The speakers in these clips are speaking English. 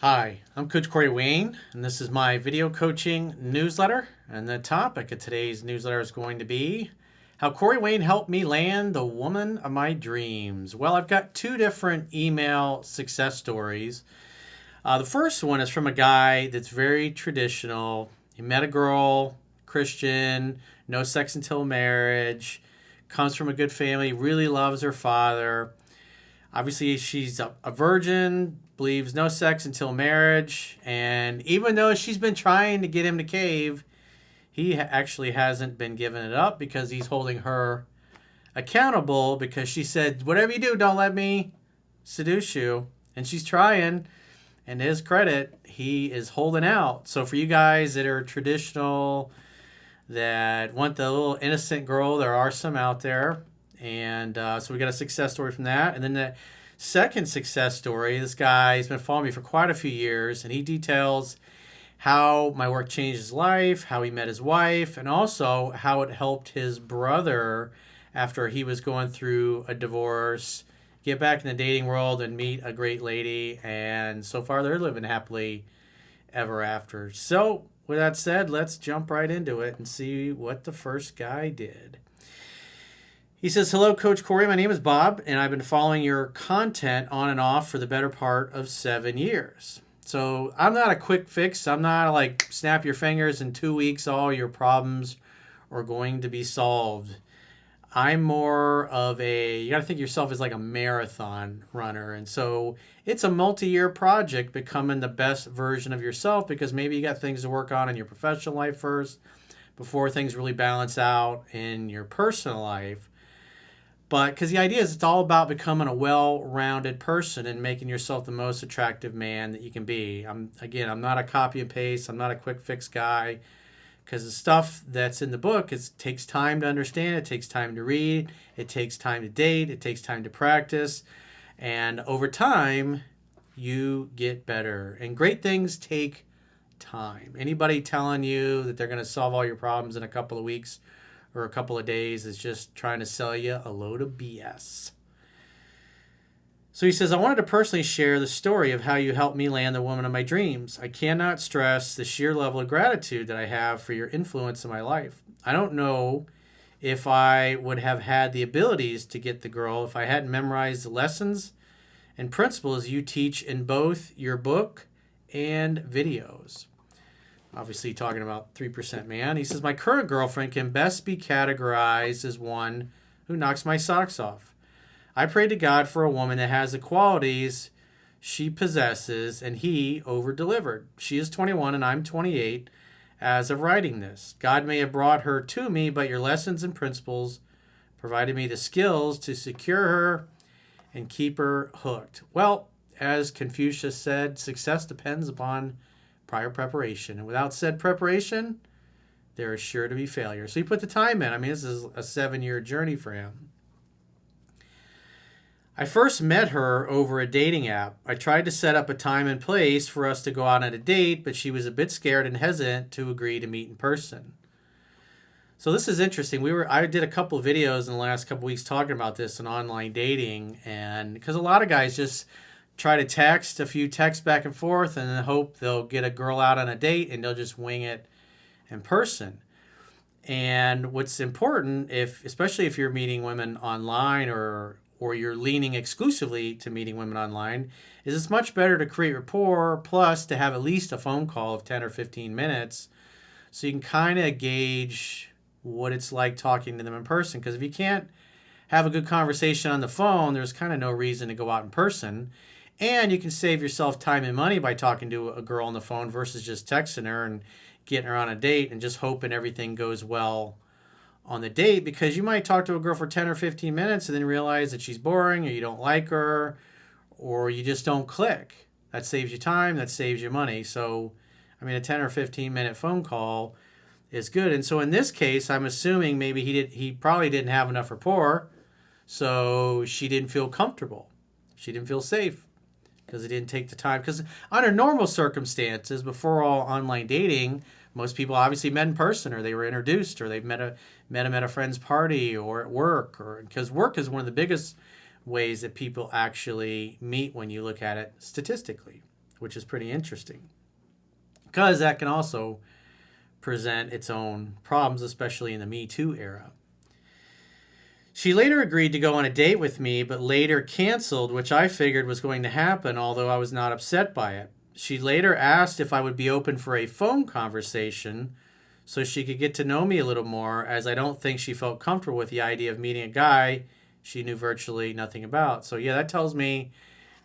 Hi, I'm Coach Corey Wayne, and this is my video coaching newsletter. And the topic of today's newsletter is going to be how Corey Wayne helped me land the woman of my dreams. Well, I've got two different email success stories. The first one is from a guy that's very traditional. He met a girl, Christian, no sex until marriage, comes from a good family, really loves her father. Obviously, she's a virgin, believes no sex until marriage, and even though she's been trying to get him to cave, he actually hasn't been giving it up because he's holding her accountable because she said, whatever you do, don't let me seduce you. And she's trying, and to his credit, he is holding out. So for you guys that are traditional, that want the little innocent girl, there are some out there. And so we got a success story from that. And then the second success story, this guy's been following me for quite a few years, and he details how my work changed his life, how he met his wife, and also how it helped his brother after he was going through a divorce, get back in the dating world and meet a great lady. And so far, they're living happily ever after. So with that said, let's jump right into it and see what the first guy did. He says, hello, Coach Corey. My name is Bob, and I've been following your content on and off for the better part of 7 years. So I'm not a quick fix. I'm not like snap your fingers in 2 weeks, all your problems are going to be solved. I'm more of you got to think of yourself as like a marathon runner. And so it's a multi-year project becoming the best version of yourself because maybe you got things to work on in your professional life first before things really balance out in your personal life. But because the idea is it's all about becoming a well-rounded person and making yourself the most attractive man that you can be. I'm not a copy and paste. I'm not a quick fix guy because the stuff that's in the book takes time to understand. It takes time to read. It takes time to date. It takes time to practice. And over time, you get better. And great things take time. Anybody telling you that they're going to solve all your problems in a couple of weeks or a couple of days is just trying to sell you a load of BS. So he says, I wanted to personally share the story of how you helped me land the woman of my dreams. I cannot stress the sheer level of gratitude that I have for your influence in my life. I don't know if I would have had the abilities to get the girl if I hadn't memorized the lessons and principles you teach in both your book and videos. Obviously talking about 3% man. He says, my current girlfriend can best be categorized as one who knocks my socks off. I pray to God for a woman that has the qualities she possesses, and he over-delivered. She is 21 and I'm 28 as of writing this. God may have brought her to me, but your lessons and principles provided me the skills to secure her and keep her hooked. Well, as Confucius said, success depends upon prior preparation. And without said preparation, there is sure to be failure. So he put the time in. I mean, this is a 7-year journey for him. I first met her over a dating app. I tried to set up a time and place for us to go out on a date, but she was a bit scared and hesitant to agree to meet in person. So this is interesting. I did a couple of videos in the last couple of weeks talking about this in online dating, and because a lot of guys just try to text a few texts back and forth and then hope they'll get a girl out on a date and they'll just wing it in person. And what's important, especially if you're meeting women online or you're leaning exclusively to meeting women online, is it's much better to create rapport plus to have at least a phone call of 10 or 15 minutes so you can kind of gauge what it's like talking to them in person. Because if you can't have a good conversation on the phone, there's kind of no reason to go out in person. And you can save yourself time and money by talking to a girl on the phone versus just texting her and getting her on a date and just hoping everything goes well on the date, because you might talk to a girl for 10 or 15 minutes and then realize that she's boring or you don't like her or you just don't click. That saves you time, that saves you money. So, I mean, a 10 or 15-minute phone call is good. And so in this case, I'm assuming maybe he probably didn't have enough rapport, so she didn't feel comfortable. She didn't feel safe because he didn't take the time. Because under normal circumstances, before all online dating, most people obviously met in person, or they were introduced, or they've met him at a friend's party or at work, or because work is one of the biggest ways that people actually meet when you look at it statistically. which is pretty interesting because that can also present its own problems, especially in the Me Too era. She later agreed to go on a date with me, but later canceled, which I figured was going to happen, although I was not upset by it. She later asked if I would be open for a phone conversation so she could get to know me a little more, as I don't think she felt comfortable with the idea of meeting a guy she knew virtually nothing about. So yeah, that tells me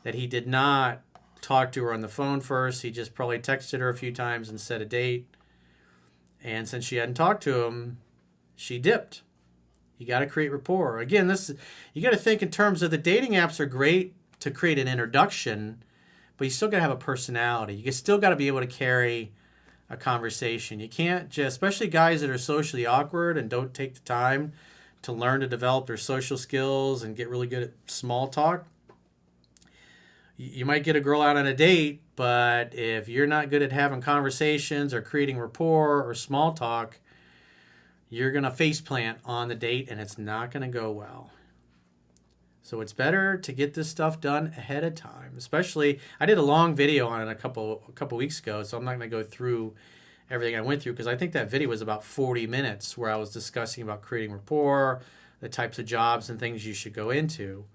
that he did not talk to her on the phone first. He just probably texted her a few times and set a date. And since she hadn't talked to him, she dipped. You got to create rapport. Again, you got to think in terms of the dating apps are great to create an introduction, but you still got to have a personality. You still got to be able to carry a conversation. You can't just, especially guys that are socially awkward and don't take the time to learn to develop their social skills and get really good at small talk. You might get a girl out on a date, but if you're not good at having conversations or creating rapport or small talk, you're going to faceplant on the date and it's not going to go well. So it's better to get this stuff done ahead of time. Especially, I did a long video on it a couple weeks ago, so I'm not going to go through everything I went through because I think that video was about 40 minutes where I was discussing about creating rapport, the types of jobs and things you should go into.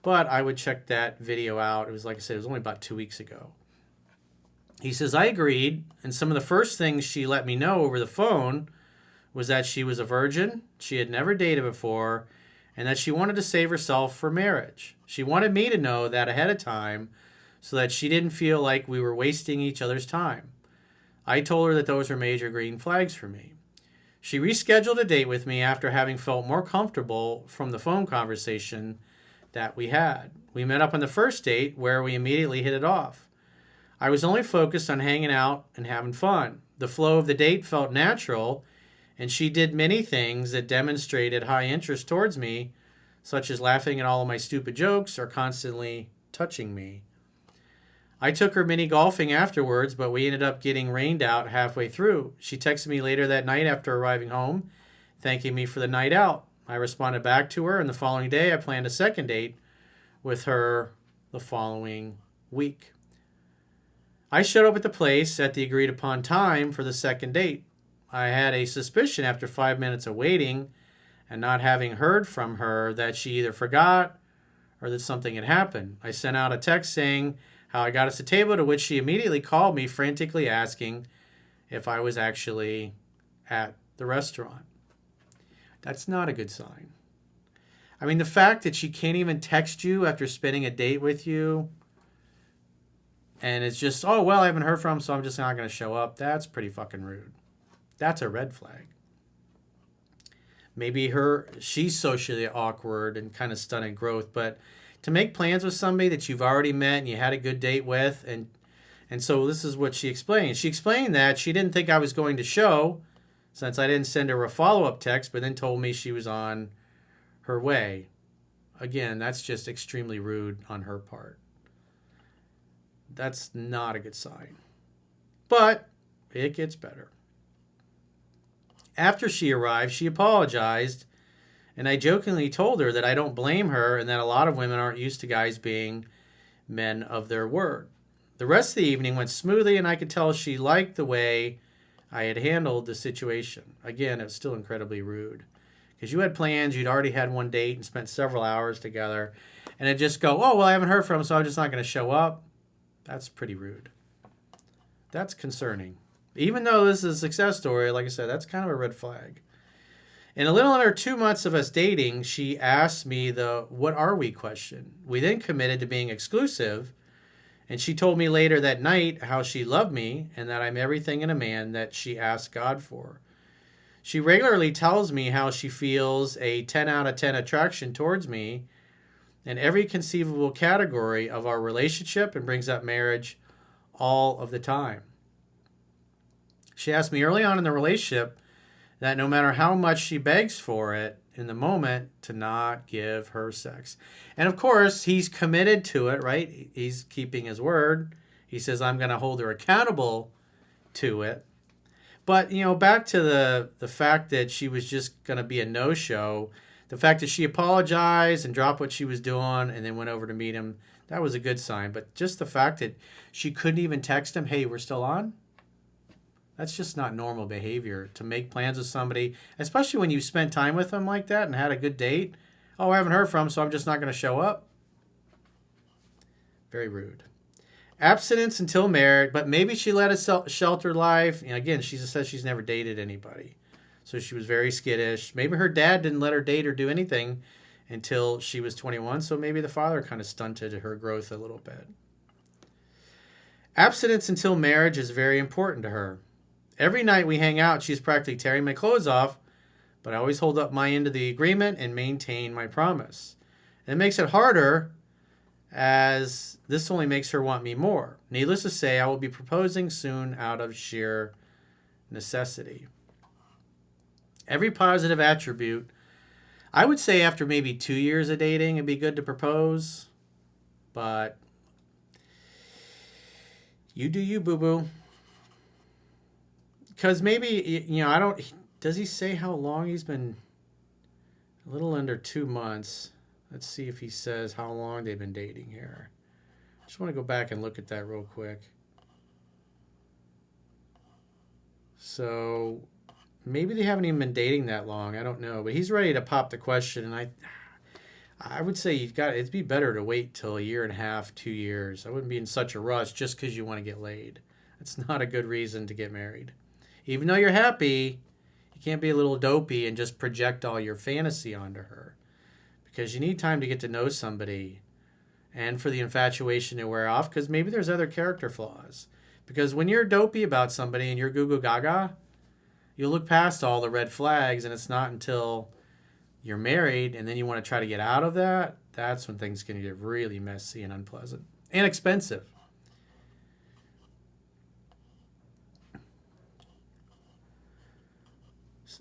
But I would check that video out. It was, like I said, it was only about 2 weeks ago. He says, I agreed, and some of the first things she let me know over the phone was that she was a virgin, she had never dated before, and that she wanted to save herself for marriage. She wanted me to know that ahead of time so that she didn't feel like we were wasting each other's time. I told her that those were major green flags for me. She rescheduled a date with me after having felt more comfortable from the phone conversation that we had. We met up on the first date where we immediately hit it off. I was only focused on hanging out and having fun. The flow of the date felt natural, and she did many things that demonstrated high interest towards me, such as laughing at all of my stupid jokes or constantly touching me. I took her mini golfing afterwards, but we ended up getting rained out halfway through. She texted me later that night after arriving home, thanking me for the night out. I responded back to her, and the following day I planned a second date with her the following week. I showed up at the place at the agreed upon time for the second date. I had a suspicion after 5 minutes of waiting and not having heard from her that she either forgot or that something had happened. I sent out a text saying how I got us a table, to which she immediately called me, frantically asking if I was actually at the restaurant. That's not a good sign. I mean, the fact that she can't even text you after spending a date with you and it's just, oh, well, I haven't heard from him, so I'm just not going to show up. That's pretty fucking rude. That's a red flag. Maybe she's socially awkward and kind of stunted growth, but to make plans with somebody that you've already met and you had a good date with, and so this is what she explained. She explained that she didn't think I was going to show since I didn't send her a follow-up text, but then told me she was on her way. Again, that's just extremely rude on her part. That's not a good sign. But it gets better. After she arrived, she apologized, and I jokingly told her that I don't blame her and that a lot of women aren't used to guys being men of their word. The rest of the evening went smoothly, and I could tell she liked the way I had handled the situation. Again, it was still incredibly rude. Because you had plans, you'd already had one date and spent several hours together, and it just go, oh, well, I haven't heard from him, so I'm just not going to show up. That's pretty rude. That's concerning. Even though this is a success story, like I said, that's kind of a red flag. In a little under 2 months of us dating, she asked me the "what are we" question. We then committed to being exclusive, and she told me later that night how she loved me and that I'm everything in a man that she asked God for. She regularly tells me how she feels a 10 out of 10 attraction towards me in every conceivable category of our relationship and brings up marriage all of the time. She asked me early on in the relationship that no matter how much she begs for it in the moment, to not give her sex. And of course, he's committed to it, right? He's keeping his word. He says, I'm going to hold her accountable to it. But, back to the fact that she was just going to be a no-show, the fact that she apologized and dropped what she was doing and then went over to meet him, That was a good sign. But just the fact that she couldn't even text him, hey, we're still on? That's just not normal behavior to make plans with somebody, especially when you spent time with them like that and had a good date. Oh, I haven't heard from him, so I'm just not going to show up. Very rude. Abstinence until married, but maybe she led a sheltered life. And again, she says she's never dated anybody. So she was very skittish. Maybe her dad didn't let her date or do anything until she was 21. So maybe the father kind of stunted her growth a little bit. Abstinence until marriage is very important to her. Every night we hang out, she's practically tearing my clothes off, but I always hold up my end of the agreement and maintain my promise. And it makes it harder, as this only makes her want me more. Needless to say, I will be proposing soon out of sheer necessity. Every positive attribute, I would say after maybe 2 years of dating, it'd be good to propose. But you do you, boo-boo. Because maybe, I don't, does he say how long he's been? A little under 2 months. Let's see if he says how long they've been dating here. Just want to go back and look at that real quick. So maybe they haven't even been dating that long. I don't know. But he's ready to pop the question. And I would say it'd be better to wait till 1.5 years, 2 years. I wouldn't be in such a rush just because you want to get laid. It's not a good reason to get married. Even though you're happy, you can't be a little dopey and just project all your fantasy onto her. Because you need time to get to know somebody and for the infatuation to wear off, because maybe there's other character flaws. Because when you're dopey about somebody and you're goo-goo gaga, you'll look past all the red flags, and it's not until you're married and then you want to try to get out of that, that's when things can get really messy and unpleasant and expensive.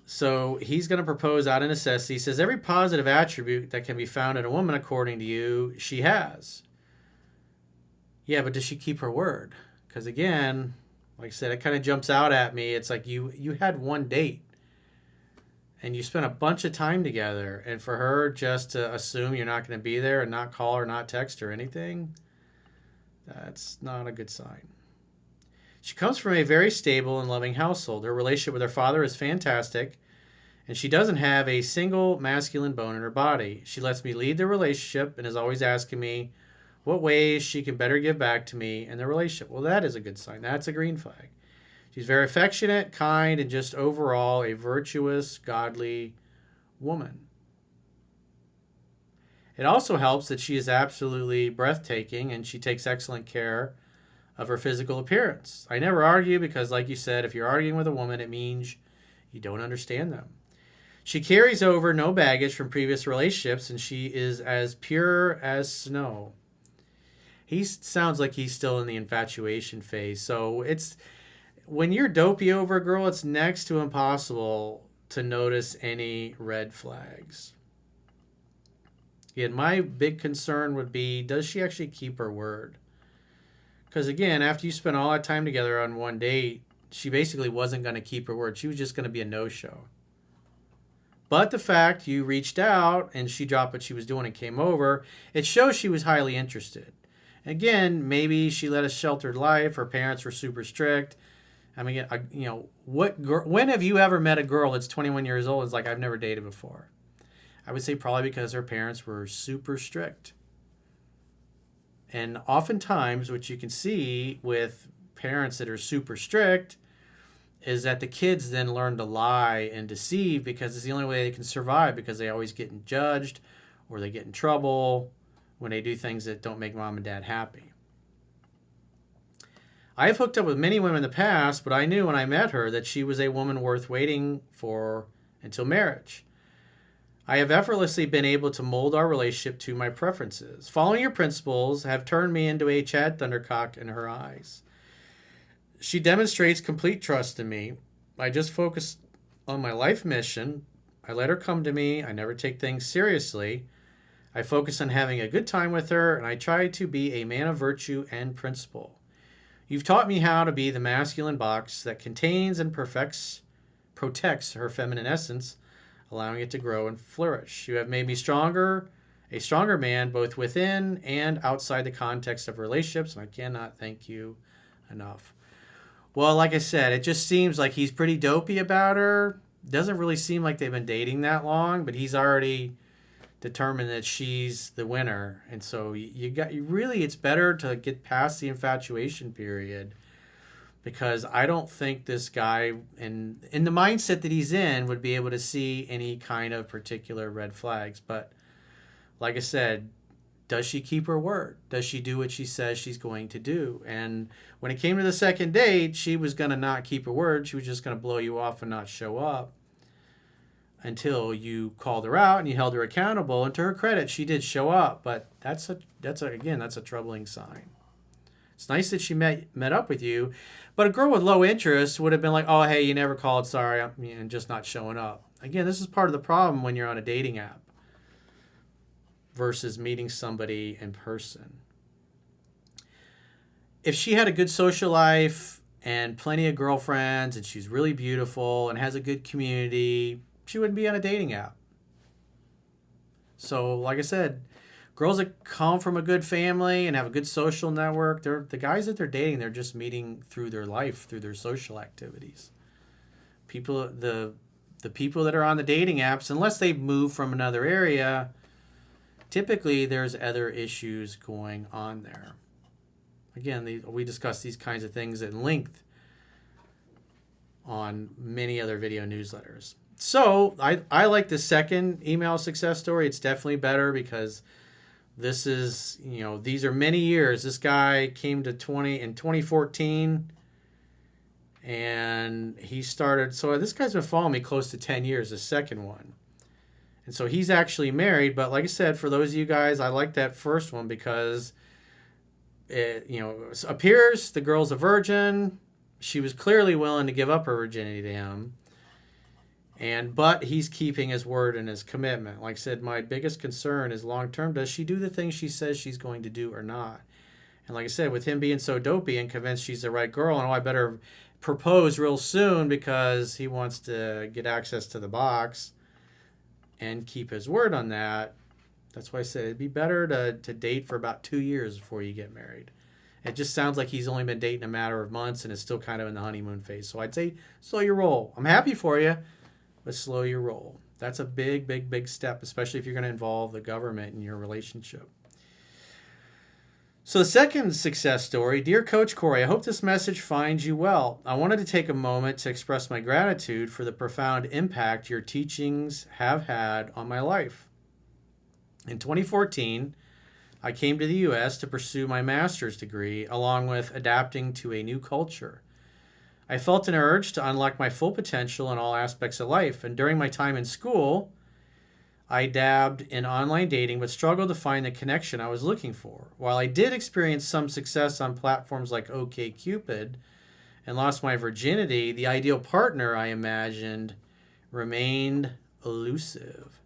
So he's going to propose out of necessity. He says, every positive attribute that can be found in a woman, according to you, she has. Yeah, but does she keep her word? Because again, like I said, it kind of jumps out at me. It's like you had one date and you spent a bunch of time together. And for her just to assume you're not going to be there and not call her, not text her, anything, that's not a good sign. She comes from a very stable and loving household. Her relationship with her father is fantastic, and she doesn't have a single masculine bone in her body. She lets me lead the relationship and is always asking me what ways she can better give back to me in the relationship. Well, that is a good sign. That's a green flag. She's very affectionate, kind, and just overall a virtuous, godly woman. It also helps that she is absolutely breathtaking and she takes excellent care of her physical appearance. I never argue because, like you said, if you're arguing with a woman, it means you don't understand them. She carries over no baggage from previous relationships, and she is as pure as snow. He sounds like he's still in the infatuation phase. So it's when you're dopey over a girl, it's next to impossible to notice any red flags. Again, my big concern would be, does she actually keep her word? Because again, after you spent all that time together on one date, she basically wasn't going to keep her word. She was just going to be a no-show. But the fact you reached out and she dropped what she was doing and came over, it shows she was highly interested. Again, maybe she led a sheltered life. Her parents were super strict. I mean, when have you ever met a girl that's 21 years old and is like, I've never dated before? I would say probably because her parents were super strict. And oftentimes, what you can see with parents that are super strict is that the kids then learn to lie and deceive because it's the only way they can survive, because they always get judged or they get in trouble when they do things that don't make mom and dad happy. I have hooked up with many women in the past, but I knew when I met her that she was a woman worth waiting for until marriage. I have effortlessly been able to mold our relationship to my preferences. Following your principles have turned me into a Chad Thundercock in her eyes. She demonstrates complete trust in me. I just focus on my life mission. I let her come to me. I never take things seriously. I focus on having a good time with her, and I try to be a man of virtue and principle. You've taught me how to be the masculine box that contains and protects her feminine essence, allowing it to grow and flourish. You have made me stronger a stronger man both within and outside the context of relationships, and I cannot thank you enough. Well, like I said, it just seems like he's pretty dopey about her. Doesn't really seem like they've been dating that long, but he's already determined that she's the winner. And so you really, it's better to get past the infatuation period, because I don't think this guy in the mindset that he's in would be able to see any kind of particular red flags. But like I said, does she keep her word? Does she do what she says she's going to do? And when it came to the second date, she was going to not keep her word. She was just going to blow you off and not show up until you called her out and you held her accountable. And to her credit, she did show up. But that's a troubling sign. It's nice that she met up with you, but a girl with low interest would have been like, "Oh, hey, you never called. Sorry, I'm just not showing up." Again, this is part of the problem when you're on a dating app versus meeting somebody in person. If she had a good social life and plenty of girlfriends and she's really beautiful and has a good community, she wouldn't be on a dating app. So, like I said, girls that come from a good family and have a good social network, the guys that they're dating, they're just meeting through their life, through their social activities. The people that are on the dating apps, unless they've moved from another area, typically there's other issues going on there. Again, we discuss these kinds of things at length on many other video newsletters. So I like the second email success story. It's definitely better because this is, these are many years. This guy came to in 2014, and he started. So this guy's been following me close to 10 years, the second one. And so he's actually married. But like I said, for those of you guys, I like that first one because it, appears the girl's a virgin. She was clearly willing to give up her virginity to him. But he's keeping his word and his commitment. Like I said, my biggest concern is long-term. Does she do the things she says she's going to do or not? And like I said, with him being so dopey and convinced she's the right girl, and I better propose real soon because he wants to get access to the box and keep his word on that. That's why I said it'd be better to date for about 2 years before you get married. It just sounds like he's only been dating a matter of months and is still kind of in the honeymoon phase. So I'd say slow your roll. I'm happy for you, but slow your roll. That's a big, big, big step, especially if you're going to involve the government in your relationship. So the second success story, Dear Coach Corey, I hope this message finds you well. I wanted to take a moment to express my gratitude for the profound impact your teachings have had on my life. In 2014, I came to the U.S. to pursue my master's degree along with adapting to a new culture. I felt an urge to unlock my full potential in all aspects of life, and during my time in school, I dabbed in online dating but struggled to find the connection I was looking for. While I did experience some success on platforms like OkCupid and lost my virginity, the ideal partner I imagined remained elusive.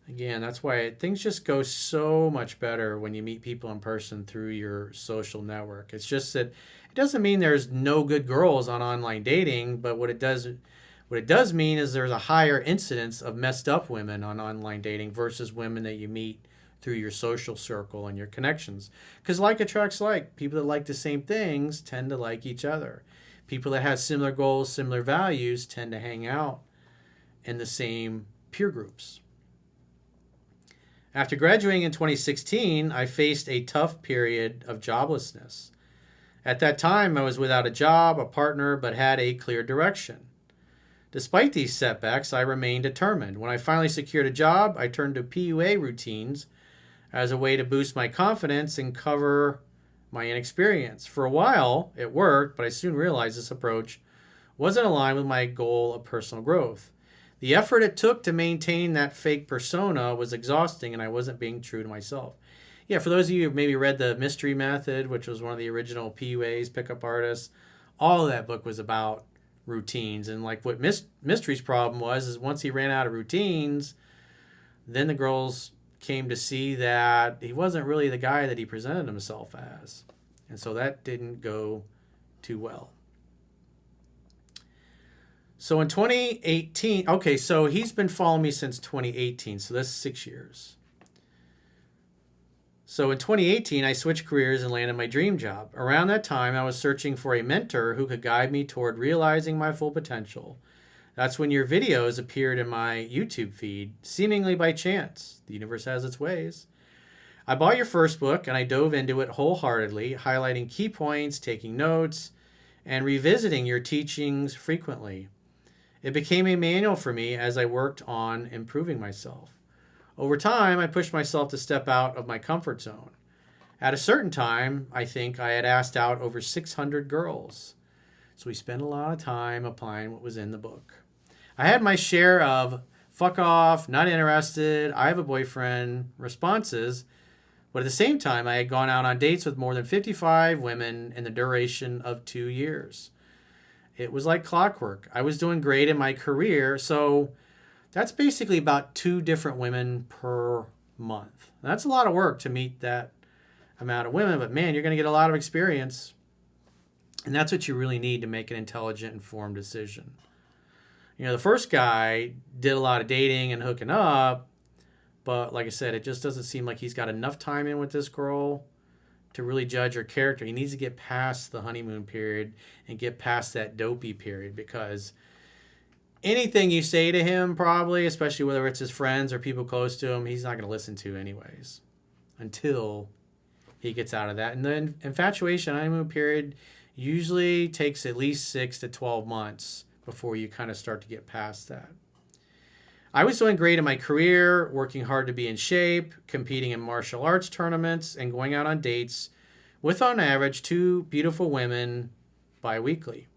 Again, that's why things just go so much better when you meet people in person through your social network. It's just that it doesn't mean there's no good girls on online dating, but what it does mean is there's a higher incidence of messed up women on online dating versus women that you meet through your social circle and your connections. Because like attracts like. People that like the same things tend to like each other. People that have similar goals, similar values tend to hang out in the same peer groups. After graduating in 2016, I faced a tough period of joblessness. At that time, I was without a job, a partner, but had a clear direction. Despite these setbacks, I remained determined. When I finally secured a job, I turned to PUA routines as a way to boost my confidence and cover my inexperience. For a while, it worked, but I soon realized this approach wasn't aligned with my goal of personal growth. The effort it took to maintain that fake persona was exhausting, and I wasn't being true to myself. Yeah, for those of you who've maybe read The Mystery Method, which was one of the original PUAs, pickup artists, all of that book was about routines. And like what Mystery's problem was is once he ran out of routines, then the girls came to see that he wasn't really the guy that he presented himself as. And so that didn't go too well. So in 2018, okay, so he's been following me since 2018, so that's 6 years. So in 2018, I switched careers and landed my dream job. Around that time, I was searching for a mentor who could guide me toward realizing my full potential. That's when your videos appeared in my YouTube feed, seemingly by chance. The universe has its ways. I bought your first book and I dove into it wholeheartedly, highlighting key points, taking notes, and revisiting your teachings frequently. It became a manual for me as I worked on improving myself. Over time, I pushed myself to step out of my comfort zone. At a certain time, I think I had asked out over 600 girls. So we spent a lot of time applying what was in the book. I had my share of fuck off, not interested, I have a boyfriend responses, but at the same time, I had gone out on dates with more than 55 women in the duration of 2 years. It was like clockwork. I was doing great in my career, so that's basically about 2 different women per month. That's a lot of work to meet that amount of women, but man, you're going to get a lot of experience. And that's what you really need to make an intelligent, informed decision. You know, the first guy did a lot of dating and hooking up, but like I said, it just doesn't seem like he's got enough time in with this girl to really judge her character. He needs to get past the honeymoon period and get past that dopey period, because anything you say to him, probably, especially whether it's his friends or people close to him, he's not going to listen to anyways until he gets out of that. And then infatuation honeymoon period usually takes at least 6 to 12 months before you kind of start to get past that. I was doing great in my career, working hard to be in shape, competing in martial arts tournaments, and going out on dates with, on average, 2 beautiful women bi-weekly.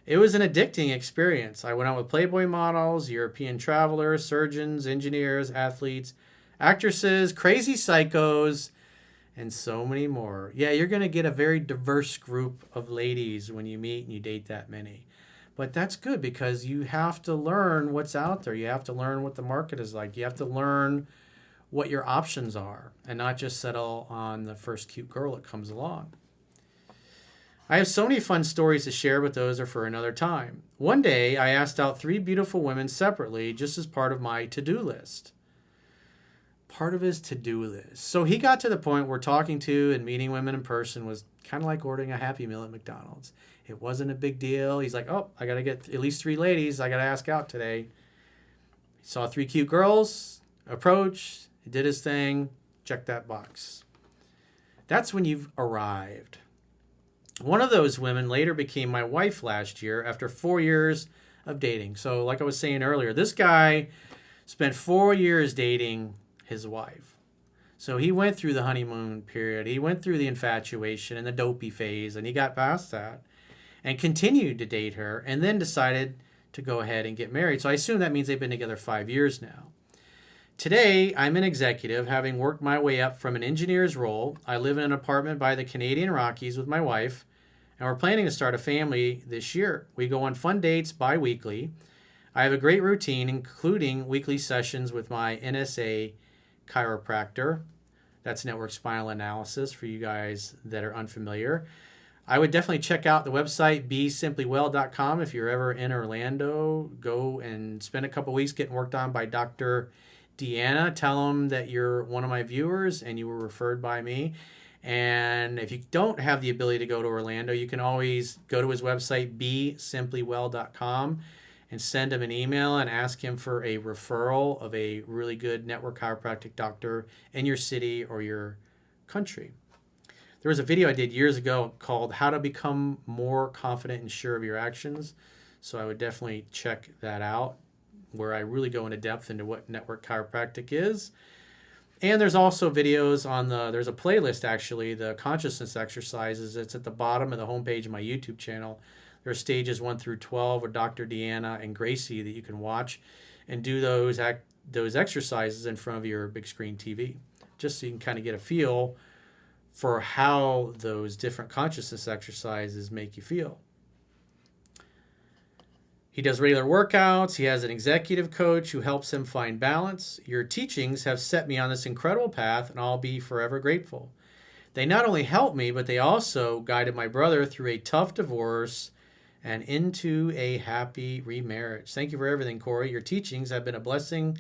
It was an addicting experience. I went out with Playboy models, European travelers, surgeons, engineers, athletes, actresses, crazy psychos, and so many more. Yeah, you're going to get a very diverse group of ladies when you meet and you date that many. But that's good, because you have to learn what's out there. You have to learn what the market is like. You have to learn what your options are and not just settle on the first cute girl that comes along. I have so many fun stories to share, but those are for another time. One day, I asked out 3 beautiful women separately just as part of my to-do list. Part of his to-do list. So he got to the point where talking to and meeting women in person was kind of like ordering a Happy Meal at McDonald's. It wasn't a big deal. He's like, oh, I got to get at least 3 ladies I got to ask out today. He saw 3 cute girls, approached, he did his thing, checked that box. That's when you've arrived. One of those women later became my wife last year after 4 years of dating. So like I was saying earlier, this guy spent 4 years dating his wife. So he went through the honeymoon period. He went through the infatuation and the dopey phase, and he got past that and continued to date her, and then decided to go ahead and get married. So I assume that means they've been together 5 years now. Today, I'm an executive, having worked my way up from an engineer's role. I live in an apartment by the Canadian Rockies with my wife, and we're planning to start a family this year. We go on fun dates bi-weekly. I have a great routine, including weekly sessions with my NSA chiropractor. That's network spinal analysis for you guys that are unfamiliar. I would definitely check out the website besimply.well.com if you're ever in Orlando. Go and spend a couple weeks getting worked on by Dr. Deanna. Tell him that you're one of my viewers and you were referred by me. And if you don't have the ability to go to Orlando, you can always go to his website besimply.well.com and send him an email and ask him for a referral of a really good network chiropractic doctor in your city or your country. There was a video I did years ago called How to Become More Confident and Sure of Your Actions. So I would definitely check that out, where I really go into depth into what network chiropractic is. And there's also videos on there's a playlist actually, the consciousness exercises. It's at the bottom of the homepage of my YouTube channel. There are stages 1 through 12 with Dr. Deanna and Gracie that you can watch and do those exercises in front of your big screen TV, just so you can kind of get a feel for how those different consciousness exercises make you feel. He does regular workouts. He has an executive coach who helps him find balance. Your teachings have set me on this incredible path, and I'll be forever grateful. They not only helped me, but they also guided my brother through a tough divorce and into a happy remarriage. Thank you for everything, Corey. Your teachings have been a blessing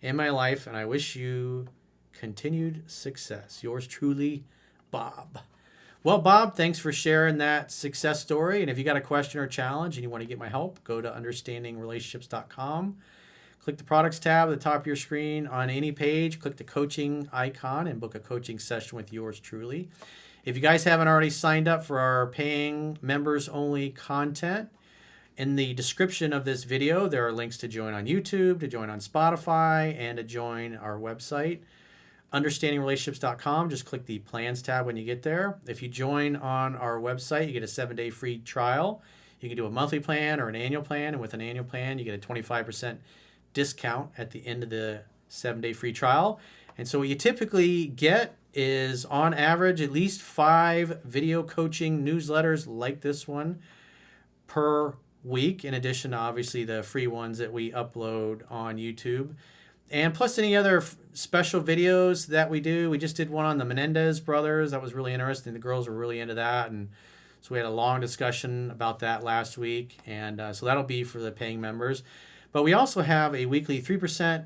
in my life, and I wish you continued success. Yours truly, Bob. Well, Bob, thanks for sharing that success story. And if you got a question or challenge and you want to get my help, go to understandingrelationships.com. Click the products tab at the top of your screen on any page. Click the coaching icon and book a coaching session with yours truly. If you guys haven't already signed up for our paying members only content, in the description of this video, there are links to join on YouTube, to join on Spotify, and to join our website. Understandingrelationships.com. Just click the plans tab when you get there. If you join on our website, you get a 7-day free trial. You can do a monthly plan or an annual plan, and with an annual plan, you get a 25% discount at the end of the 7-day free trial. And so what you typically get is, on average, at least 5 video coaching newsletters like this one per week, in addition to obviously the free ones that we upload on YouTube. And plus any other special videos that we do. We just did one on the Menendez brothers. That was really interesting. The girls were really into that. And so we had a long discussion about that last week. And so that'll be for the paying members. But we also have a weekly 3%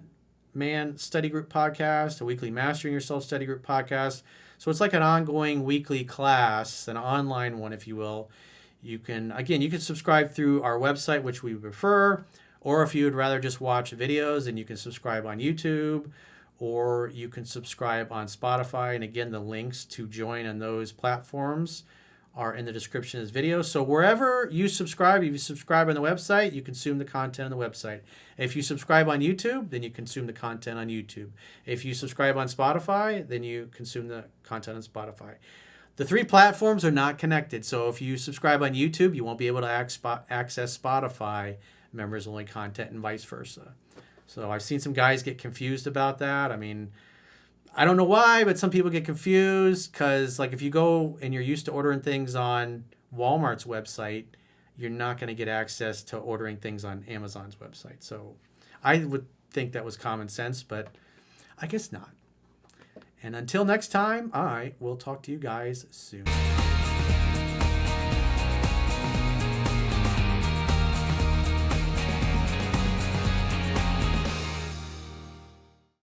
Man Study Group podcast, a weekly Mastering Yourself Study Group podcast. So it's like an ongoing weekly class, an online one, if you will. You can subscribe through our website, which we prefer. Or if you would rather just watch videos, then you can subscribe on YouTube, or you can subscribe on Spotify. And again, the links to join on those platforms are in the description of this video. So wherever you subscribe, if you subscribe on the website, you consume the content on the website. If you subscribe on YouTube, then you consume the content on YouTube. If you subscribe on Spotify, then you consume the content on Spotify. The 3 platforms are not connected. So if you subscribe on YouTube, you won't be able to access Spotify members only content and vice versa. So I've seen some guys get confused about that. I mean, I don't know why, but some people get confused because, like, if you go and you're used to ordering things on Walmart's website, you're not going to get access to ordering things on Amazon's website. So I would think that was common sense, but I guess not. And until next time, I will talk to you guys soon.